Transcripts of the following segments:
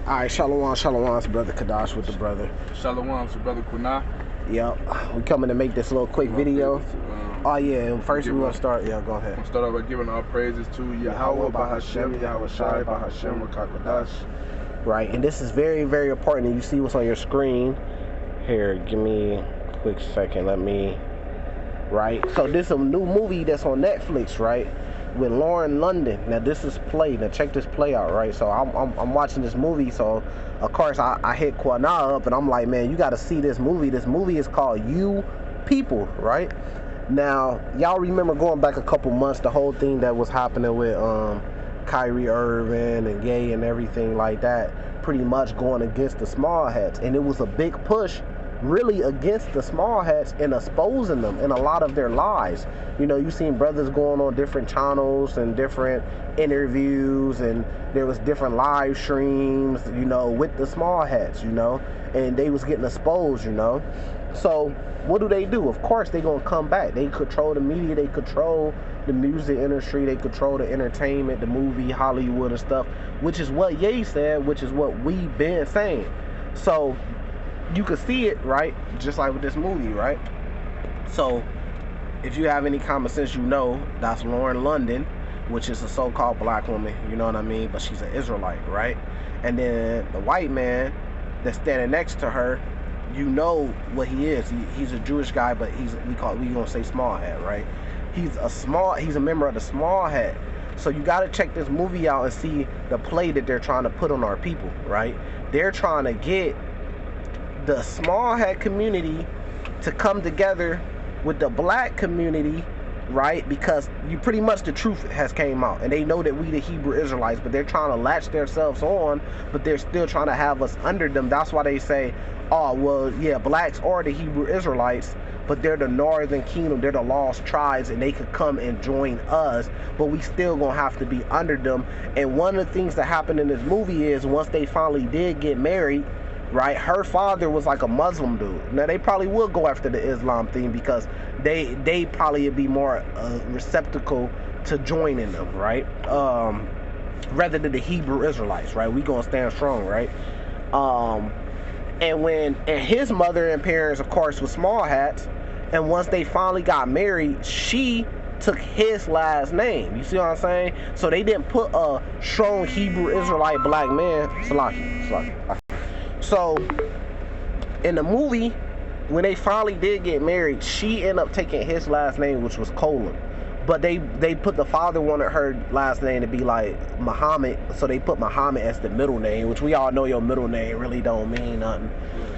Alright, Shalom, Shalom, it's Brother Kadash with the brother. Shalom, it's your brother Kunai. Yep, we coming to make this little quick video. Oh yeah, first we want to start, go ahead. We'll start off by giving our praises to Yahweh, Bahashem, Yahweh Shai, Bahashem, Rakakadash. Right, and this is very, very important. And you see what's on your screen. Here, give me a quick second, right? So this is a new movie that's on Netflix, right? With Lauren London. Now this is play. Now check this play out, right? So I'm watching this movie. So of course I hit Quana up and I'm like, man, you got to see this movie. This movie is called You People, right? Now y'all remember going back a couple months, the whole thing that was happening with Kyrie Irving and Gay and everything like that, pretty much going against the small hats, and it was a big push really against the small hats and exposing them in a lot of their lies. You know, you seen brothers going on different channels and different interviews, and there was different live streams, you know, with the small hats, you know, and they was getting exposed, you know. So what do? Of course they gonna come back. They control the media, they control the music industry, they control the entertainment, the movie, Hollywood and stuff, which is what Ye said, which is what we've been saying. So you can see it, right? Just like with this movie, right? So if you have any common sense, you know that's Lauren London, which is a so-called black woman, you know what I mean? But she's an Israelite, right? And then the white man that's standing next to her, you know what he is. He's a Jewish guy, but we gonna say small hat, right? He's a member of the small hat. So you gotta check this movie out and see the play that they're trying to put on our people, right? They're trying to get the small hat community to come together with the black community, right? Because pretty much the truth has came out, and they know that we the Hebrew Israelites, but they're trying to latch themselves on, but they're still trying to have us under them. That's why they say, oh, well, yeah, blacks are the Hebrew Israelites, but they're the northern kingdom, they're the lost tribes, and they could come and join us, but we still gonna have to be under them. And one of the things that happened in this movie is once they finally did get married, right, her father was like a Muslim dude. Now they probably will go after the Islam thing because they probably would be more receptacle to joining them, right? Rather than the Hebrew Israelites, right? We gonna stand strong, right? And his mother and parents, of course, was small hats, and once they finally got married, she took his last name. You see what I'm saying? So they didn't put a strong Hebrew Israelite black man. Salaki. So in the movie, when they finally did get married, she ended up taking his last name, which was Colon. But they put, the father wanted her last name to be like Muhammad, so they put Muhammad as the middle name, which we all know your middle name really don't mean nothing.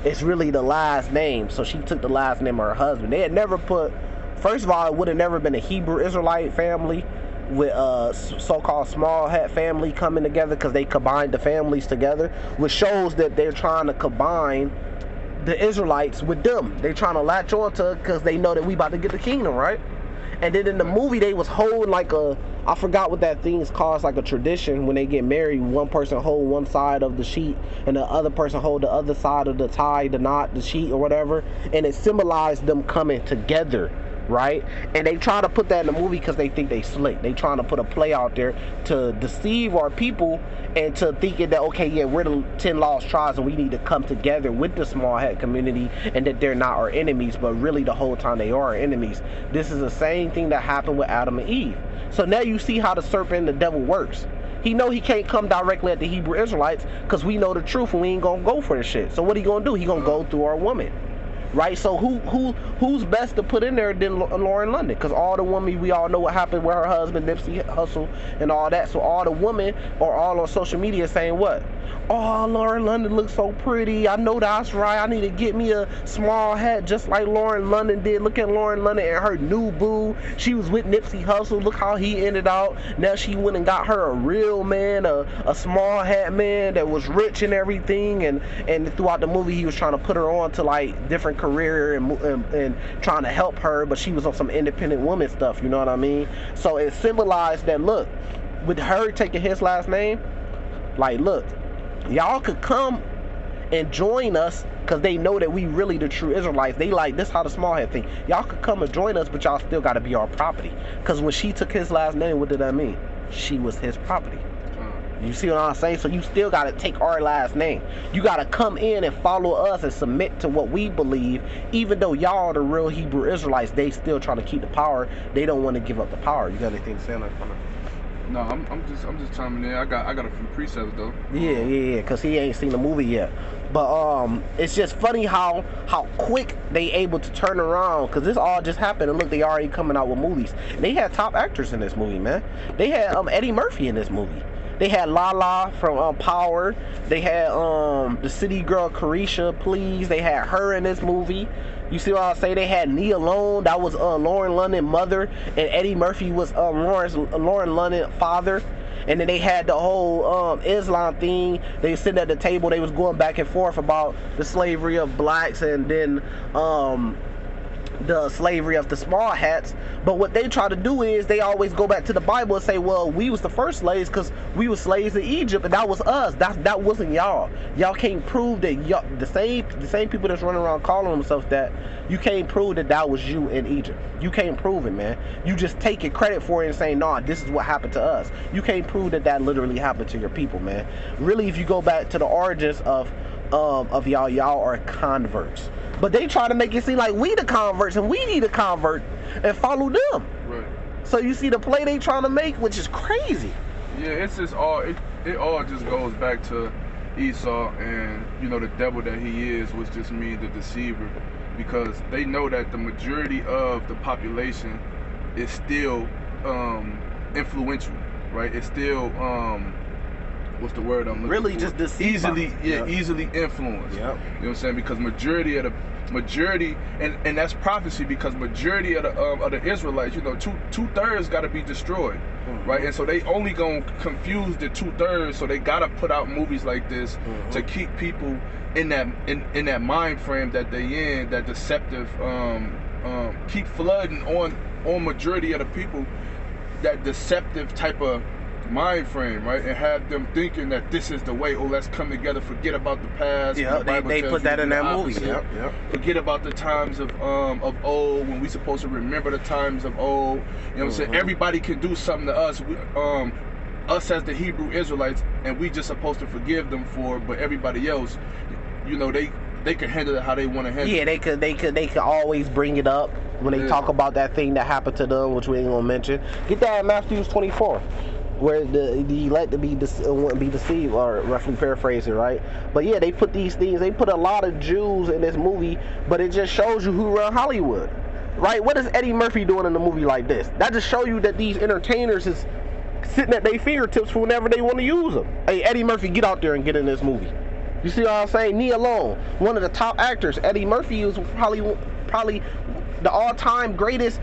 It's really the last name. So she took the last name of her husband. They had never put, first of all, it would have never been a Hebrew Israelite family with a so-called small hat family coming together, because they combined the families together, which shows that they're trying to combine the Israelites with them. They're trying to latch on to, because they know that we about to get the kingdom, right? And then in the movie, they was holding like I forgot what that thing is called. It's like a tradition when they get married. One person hold one side of the sheet and the other person hold the other side of the tie, the knot, the sheet or whatever. And it symbolized them coming together, right? And they try to put that in the movie because they think they slick. They trying to put a play out there to deceive our people and to thinking that, okay, yeah, we're the 10 lost tribes and we need to come together with the small hat community, and that they're not our enemies, but really the whole time they are our enemies. This is the same thing that happened with Adam and Eve. So now you see how the serpent and the devil works. He know he can't come directly at the Hebrew Israelites because we know the truth and we ain't gonna go for the shit. So what he gonna do? He gonna go through our woman. Right, so who's best to put in there than Lauren London? Because all the women, we all know what happened with her husband, Nipsey Hussle, and all that. So all the women are all on social media saying what? Oh, Lauren London looks so pretty. I know that's right. I need to get me a small hat just like Lauren London did. Look at Lauren London and her new boo. She was with Nipsey Hussle. Look how he ended out. Now she went and got her a real man, a small hat man that was rich and everything. And throughout the movie, he was trying to put her on to like different career and trying to help her, but she was on some independent woman stuff. You know what I mean? So it symbolized that, look, with her taking his last name, like, look, y'all could come and join us because they know that we really the true Israelites. They like, this how the small head thing. Y'all could come and join us, but y'all still got to be our property. Because when she took his last name, what did that mean? She was his property. You see what I'm saying? So you still got to take our last name. You got to come in and follow us and submit to what we believe. Even though y'all are the real Hebrew Israelites, they still trying to keep the power. They don't want to give up the power. You got anything to say on that? No, I'm just chiming in. I got a few precepts though. Yeah. Cause he ain't seen the movie yet. But it's just funny how quick they able to turn around. Cause this all just happened, and look, they already coming out with movies. They had top actors in this movie, man. They had Eddie Murphy in this movie. They had Lala from Power. They had the city girl Carisha Please. They had her in this movie. You see what I'm saying? They had Nia Long. That was Lauren London mother, and Eddie Murphy was Lauren London father. And then they had the whole Islam thing. They sitting at the table. They was going back and forth about the slavery of blacks, and then the slavery of the small hats. But what they try to do is they always go back to the Bible and say, well, we was the first slaves because we were slaves in Egypt, and that was us. That wasn't y'all. Y'all can't prove that y'all, the same people that's running around calling themselves that, you can't prove that was you in Egypt. You can't prove it, man. You just taking credit for it and saying, nah, this is what happened to us. You can't prove that literally happened to your people, man. Really, if you go back to the origins of y'all are converts. But they try to make it seem like we the converts and we need to convert and follow them. Right. So you see the play they trying to make, which is crazy. Yeah, it's just all it all just goes back to Esau, and the devil that he is was just me, the deceiver, because they know that the majority of the population is still influential, right? It's still what's the word I'm looking really for? Just deceived. Easily influenced. Yep. You know what I'm saying? Because majority, and that's prophecy, because majority of the Israelites, two-thirds got to be destroyed, right? And so they only gonna confuse the 2/3, so they gotta put out movies like this to keep people in that mind frame that they in, that deceptive, keep flooding on majority of the people, that deceptive type of mind frame, right? And have them thinking that this is the way. Oh, let's come together, forget about the past. Yeah, they put that in that movie. Yep. Forget about the times of old, when we supposed to remember the times of old. You know what I'm saying? Everybody can do something to us. Us as the Hebrew Israelites, and we just supposed to forgive them for. But everybody else, they can handle it how they want to handle it. Yeah, they could always bring it up when they talk about that thing that happened to them, which we ain't gonna mention. Get that in Matthew 24. Where the elect to be deceived, or roughly paraphrasing, right? But yeah, they put these things. They put a lot of Jews in this movie, but it just shows you who run Hollywood, right? What is Eddie Murphy doing in a movie like this? That just show you that these entertainers is sitting at their fingertips for whenever they want to use them. Hey, Eddie Murphy, get out there and get in this movie. You see what I'm saying? Nia Long, one of the top actors. Eddie Murphy is probably the all-time greatest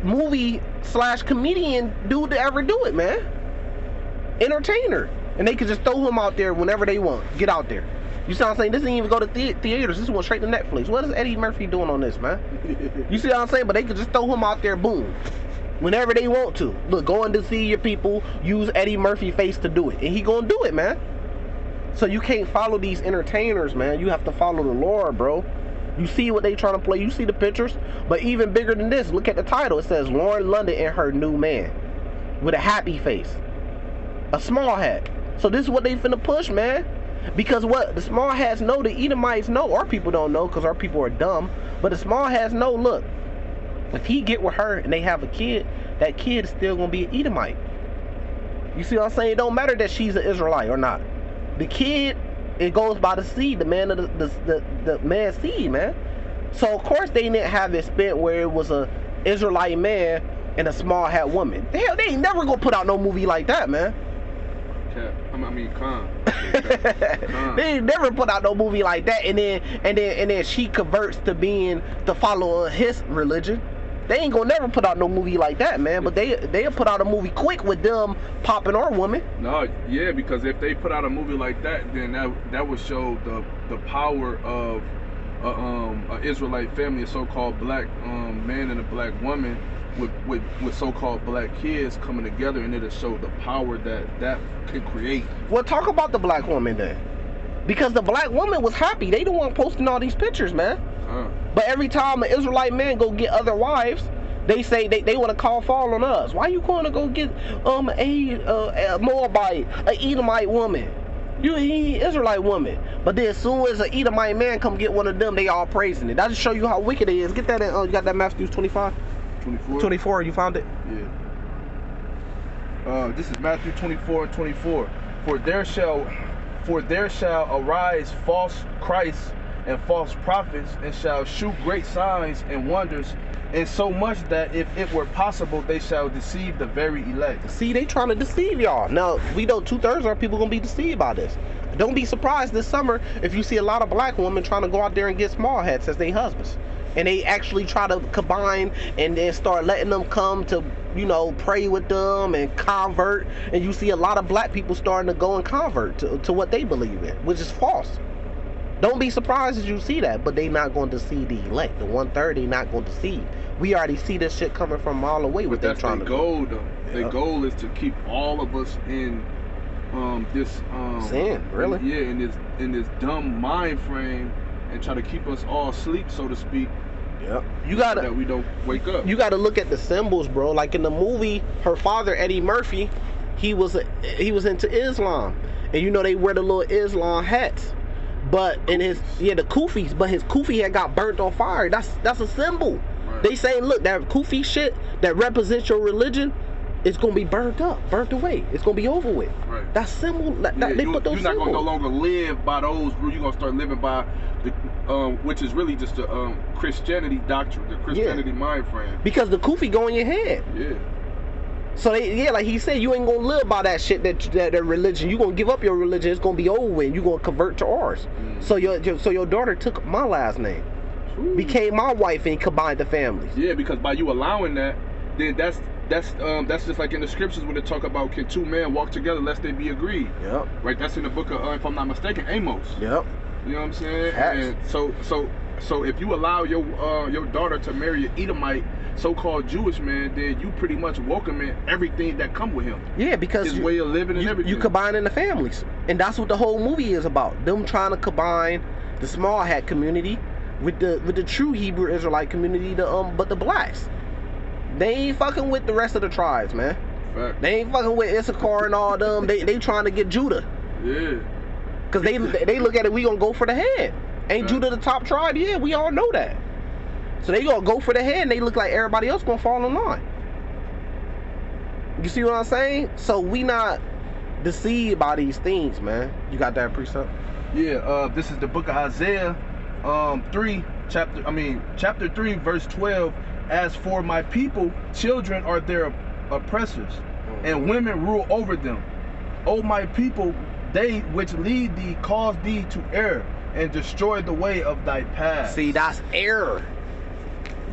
movie/comedian dude to ever do it, man. Entertainer, and they could just throw him out there whenever they want. Get out there. You see what I'm saying? This didn't even go to theaters. This went straight to Netflix. What is Eddie Murphy doing on this, man? You see what I'm saying? But they could just throw him out there, boom, whenever they want to. Look, going to see your people, use Eddie Murphy face to do it, and he gonna do it, man. So you can't follow these entertainers, man. You have to follow the Lord, bro. You see what they trying to play. You see the pictures, but even bigger than this, look at the title. It says Lauren London and her new man, with a happy face. A small hat. So this is what they finna push, man. Because what the small hats know, the Edomites know. Our people don't know because our people are dumb. But the small hats know, look, if he get with her and they have a kid, that kid is still gonna be an Edomite. You see what I'm saying? It don't matter that she's an Israelite or not. The kid, it goes by the seed, the man of the man's seed, man. So of course they didn't have it spent where it was a Israelite man and a small hat woman. Hell, they ain't never gonna put out no movie like that, man. Khan. They ain't never put out no movie like that, and then she converts to follow his religion. They ain't gonna never put out no movie like that, man. But they'll put out a movie quick with them popping our woman. No, yeah, because if they put out a movie like that, then that would show the power of an Israelite family, a so-called black man and a black woman with so-called black kids coming together, and it'll show the power that can create. Well, talk about the black woman then, because the black woman was happy. They don't want posting all these pictures, man. But every time an Israelite man go get other wives, They say they want to call fall on us. Why you going to go get a Moabite, a Edomite woman? He Israelite woman. But then as soon as an Edomite man come get one of them, they all praising it. That just show you how wicked it is. Get that in, you got that Matthew 25? 24? 24, you found it? Yeah. This is Matthew 24:24. For there shall arise false Christs and false prophets, and shall shew great signs and wonders, and so much that if it were possible, they shall deceive the very elect. See, they trying to deceive y'all. Now, we know 2/3 of our people gonna be deceived by this. Don't be surprised this summer if you see a lot of black women trying to go out there and get small hats as their husbands. And they actually try to combine and then start letting them come to, you know, pray with them and convert. And you see a lot of black people starting to go and convert to what they believe in, which is false. Don't be surprised as you see that, but they not going to deceive the elect. The 1/3 they not going to deceive. We already see this shit coming from all the way. What they're trying to do. But that's their goal, though. Their goal is to keep all of us in this sin, really. In this dumb mind frame, and try to keep us all asleep, so to speak. Yep. You gotta that we don't wake up. You gotta look at the symbols, bro. Like in the movie, her father Eddie Murphy, he was into Islam, and you know they wear the little Islam hats. But in the kufis, but his kufi had got burnt on fire. That's a symbol. Right. They saying, look, that kufi shit that represents your religion, it's gonna be burnt away. It's gonna be over with. Right. That symbol, they put those symbols. You're not gonna no longer live by those. You're gonna start living by the, which is really just the Christianity doctrine, the Christianity mind frame. Because the kufi go in your head. Yeah. So like he said, you ain't gonna live by that shit, that religion. You gonna give up your religion. It's gonna be over with. You gonna convert to ours. So your daughter took my last name, became my wife, and combined the families. Yeah, because by you allowing that, then that's just like in the scriptures when they talk about, can two men walk together lest they be agreed? Yep. Right. That's in the book of, if I'm not mistaken, Amos. Yep. You know what I'm saying? And so if you allow your daughter to marry an Edomite, so-called Jewish man, then you pretty much welcoming everything that come with him. Yeah, because his way of living and everything. You combining the families, and that's what the whole movie is about. Them trying to combine the small hat community with the true Hebrew Israelite community, but the blacks. They ain't fucking with the rest of the tribes, man. Fact. They ain't fucking with Issachar and all them. They trying to get Judah. Yeah. Cause they look at it, we gonna go for the head. Ain't Judah the top tribe? Yeah, we all know that. So they gonna go for the head, and they look like everybody else gonna fall in line. You see what I'm saying? So we not deceived by these things, man. You got that precept? Yeah. This is the book of Isaiah, chapter 3, verse 12. As for my people, children are their oppressors, and women rule over them. O my people, they which lead thee cause thee to err, and destroy the way of thy path. See, that's error.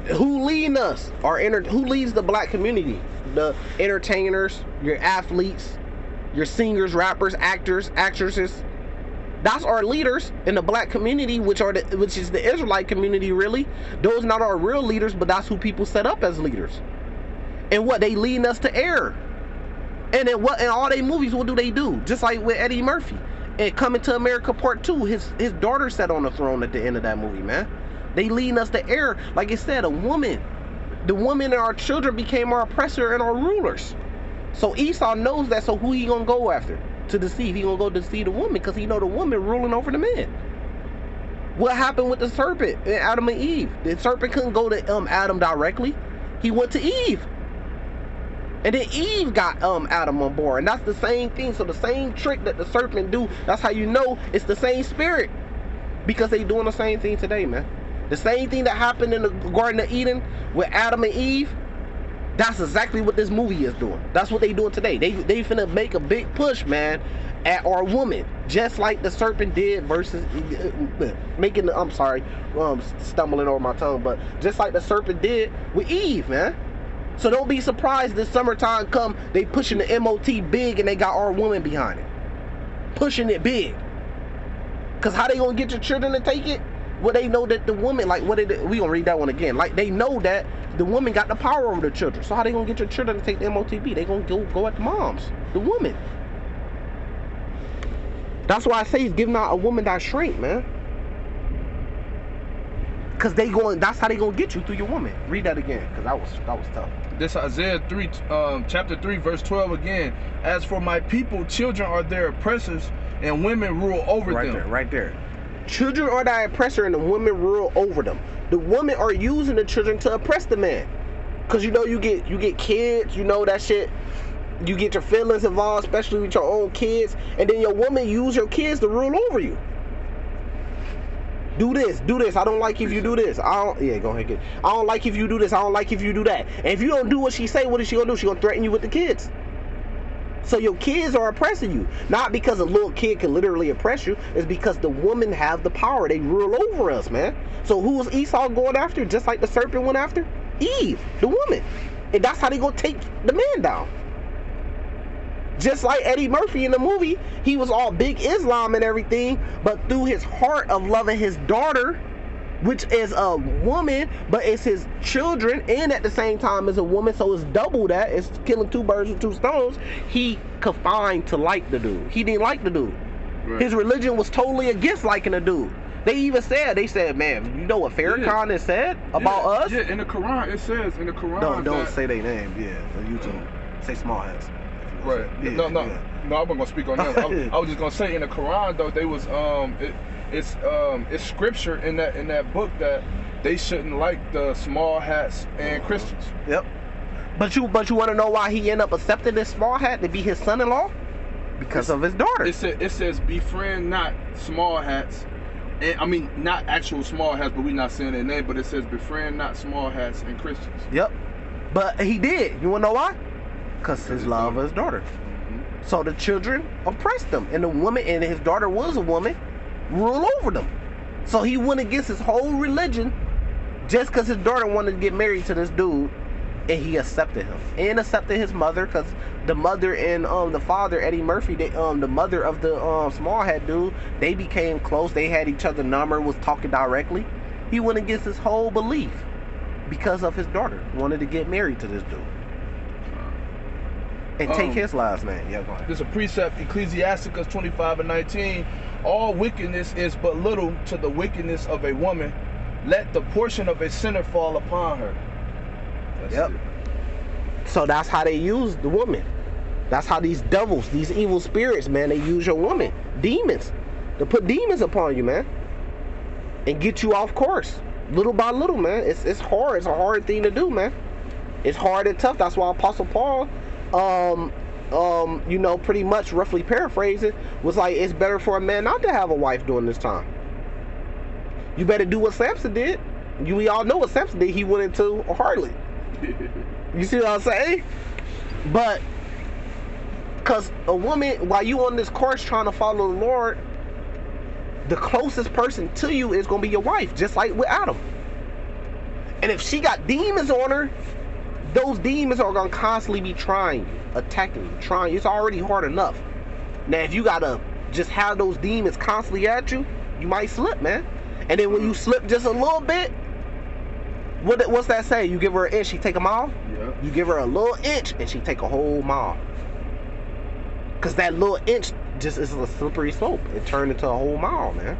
Who leading us? Who leads the black community? The entertainers, your athletes, your singers, rappers, actors, actresses. That's our leaders in the black community, which is the Israelite community, really. Those not our real leaders, but that's who people set up as leaders. And what, they leading us to error. And then what, in all their movies, what do? Just like with Eddie Murphy. And Coming to America Part 2, his daughter sat on the throne at the end of that movie, man. They leading us to error. Like I said, the woman and our children became our oppressor and our rulers. So Esau knows that, so who he gonna go after to deceive? He gonna go deceive the woman, because he know the woman ruling over the men. What happened with the serpent and Adam and Eve? The serpent couldn't go to Adam directly. He went to Eve. And then Eve got Adam on board. And that's the same thing. So the same trick that the serpent do, that's how you know it's the same spirit. Because they doing the same thing today, man. The same thing that happened in the Garden of Eden with Adam and Eve, that's exactly what this movie is doing. That's what they doing today. They finna make a big push, man, at our woman. Just like the serpent did versus making the, I'm sorry, stumbling over my tongue, but just like the serpent did with Eve, man. So don't be surprised this summertime come, they pushing the MOT big and they got our woman behind it. Pushing it big. Cause how they gonna get your children to take it? Well, they know that the woman, like, we gonna read that one again. Like, they know that the woman got the power over the children. So how they gonna get your children to take the MOTB? They gonna go at the moms, the woman. That's why I say he's giving out a woman that shrink, man. Cause that's how they gonna get you through your woman. Read that again, cause that was tough. This Isaiah 3, chapter 3, verse 12 again. As for my people, children are their oppressors, and women rule over them. Right there. Children are the oppressor, and the women rule over them. The women are using the children to oppress the man. Cause you get kids, that shit. You get your feelings involved, especially with your own kids, and then your woman use your kids to rule over you. Do this. I don't like if you do this. Go ahead, get it. I don't like if you do this. I don't like if you do that. And if you don't do what she say, what is she gonna do? She gonna threaten you with the kids. So your kids are oppressing you. Not because a little kid can literally oppress you. It's because the women have the power. They rule over us, man. So who was Esau going after? Just like the serpent went after? Eve, the woman. And that's how they gonna take the man down. Just like Eddie Murphy in the movie, he was all big Islam and everything, but through his heart of loving his daughter, which is a woman, but it's his children, and at the same time is a woman, so it's double that. It's killing two birds with two stones. He confined to like the dude. He didn't like the dude. Right. His religion was totally against liking the dude. They said, man, you know what Farrakhan has said about us? Yeah, in the Quran, it says, in the Quran. Don't say their name, on YouTube. Say small heads. Right. Yeah, no, I wasn't gonna speak on that. I was just gonna say in the Quran though, they was it's scripture in that book that they shouldn't like the small hats and Christians. Yep. But you want to know why he ended up accepting this small hat to be his son-in-law? Because of his daughter. It says befriend not small hats. And I mean not actual small hats, but we're not saying their name, but it says befriend not small hats and Christians. Yep. But he did. You wanna know why? Because his love of his daughter. So the children oppressed him, and the woman, and his daughter was a woman, rule over them. So he went against his whole religion just because his daughter wanted to get married to this dude, and he accepted him and accepted his mother, because the mother and the father, Eddie Murphy, the mother of the small hat dude, they became close. They had each other number, was talking directly. He went against his whole belief because of his daughter wanted to get married to this dude. And take his last name. Yeah, go ahead. There's a precept, Ecclesiasticus 25:19. All wickedness is but little to the wickedness of a woman. Let the portion of a sinner fall upon her. That's it. So that's how they use the woman. That's how these devils, these evil spirits, man, they use your woman. Demons. To put demons upon you, man. And get you off course. Little by little, man. It's hard. It's a hard thing to do, man. It's hard and tough. That's why Apostle Paul, pretty much roughly paraphrasing, was like, it's better for a man not to have a wife during this time. You better do what Samson did. We all know what Samson did. He went into a harlot. You see what I'm saying? But because a woman, while you on this course trying to follow the Lord, the closest person to you is going to be your wife, just like with Adam. And if she got demons on her, those demons are going to constantly be trying you, attacking you, trying you. It's already hard enough. Now, if you got to just have those demons constantly at you, you might slip, man. And then when you slip just a little bit, what's that say? You give her an inch, she take a mile? Yeah. You give her a little inch, and she take a whole mile. Because that little inch just is a slippery slope. It turned into a whole mile, man.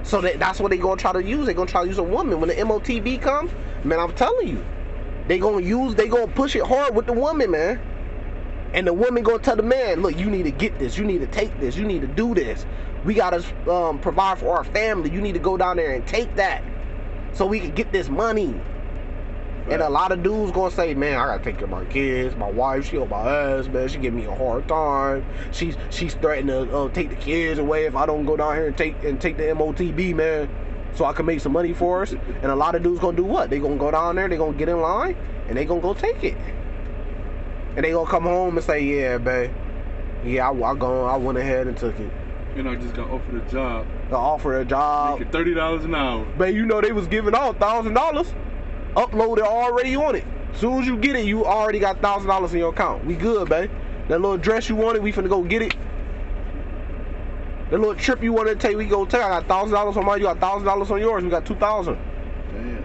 So that's what they're going to try to use. They're going to try to use a woman. When the MOTB comes, man, I'm telling you, they going to push it hard with the woman, man. And the woman going to tell the man, look, you need to get this. You need to take this. You need to do this. We got to provide for our family. You need to go down there and take that so we can get this money. Right. And a lot of dudes going to say, man, I got to take care of my kids. My wife, she on my ass, man. She give me a hard time. She's threatening to take the kids away if I don't go down here and take the MOTB, man, so I can make some money for us. And a lot of dudes going to do what? They going to go down there, they going to get in line, and they going to go take it. And they going to come home and say, yeah, babe. Yeah, I went ahead and took it. You know, just got offered a job. Offer a job. Making $30 an hour. Babe, you know they was giving out $1,000. Uploaded already on it. Soon as you get it, you already got $1,000 in your account. We good, babe. That little dress you wanted, we finna go get it. That little trip you wanted to take, we go take. I got $1,000 on mine. You got $1,000 on yours. We got $2,000. Damn.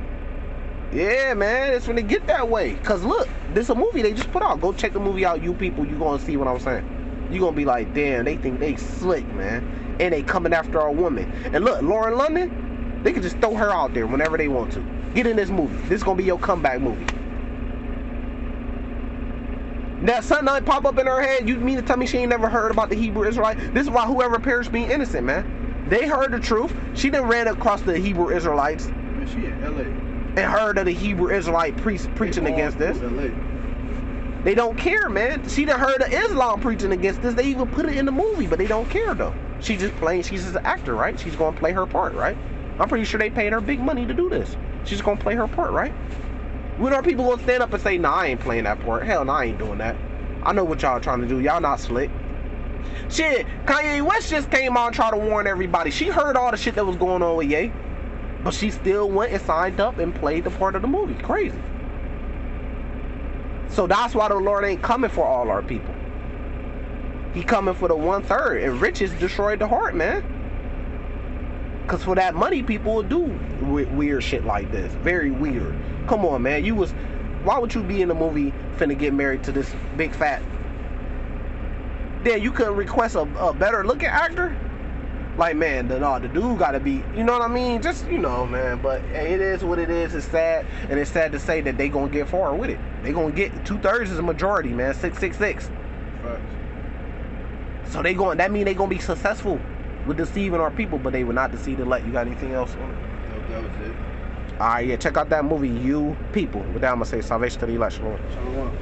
Yeah, man, it's finna get that way. Cause look, this a movie they just put out. Go check the movie out, you people. You gonna see what I'm saying. You gonna be like, damn, they think they slick, man, and they coming after our woman. And look, Lauren London, They could just throw her out there whenever they want to. Get in this movie. This is gonna be your comeback movie. Now, something pop up in her head. You mean to tell me she ain't never heard about the Hebrew Israelite? This is why whoever perished being innocent, man. They heard the truth. She done ran across the Hebrew Israelites. Man, she in LA. And heard of the Hebrew Israelite priest preaching against this. They don't care, man. She done heard of Islam preaching against this. They even put it in the movie, but they don't care though. She's just playing. She's just an actor, right? She's gonna play her part, right? I'm pretty sure they paid her big money to do this. She's gonna play her part, right? When are people gonna stand up and say, nah, I ain't playing that part? Hell, nah, I ain't doing that. I know what y'all trying to do. Y'all not slick. Shit, Kanye West just came out and tried to warn everybody. She heard all the shit that was going on with Ye, but she still went and signed up and played the part of the movie. Crazy. So that's why the Lord ain't coming for all our people. He coming for the 1/3. And riches destroyed the heart, man. Because for that money, people will do weird shit like this. Very weird. Come on, man. Why would you be in a movie finna get married to this big fat? Then you couldn't request a better looking actor? Like, man, the dude gotta be, you know what I mean? Just, you know, man. But hey, it is what it is. It's sad. And it's sad to say that they gonna get far with it. They gonna get 2/3 is a majority, man. 666. Right. So that mean they gonna be successful with deceiving our people, but they will not deceive the elect. You got anything else on it? No, that was it. Alright, yeah, check out that movie, You People. With that, I'm gonna say salvation to the elect. Shalom. Shalom.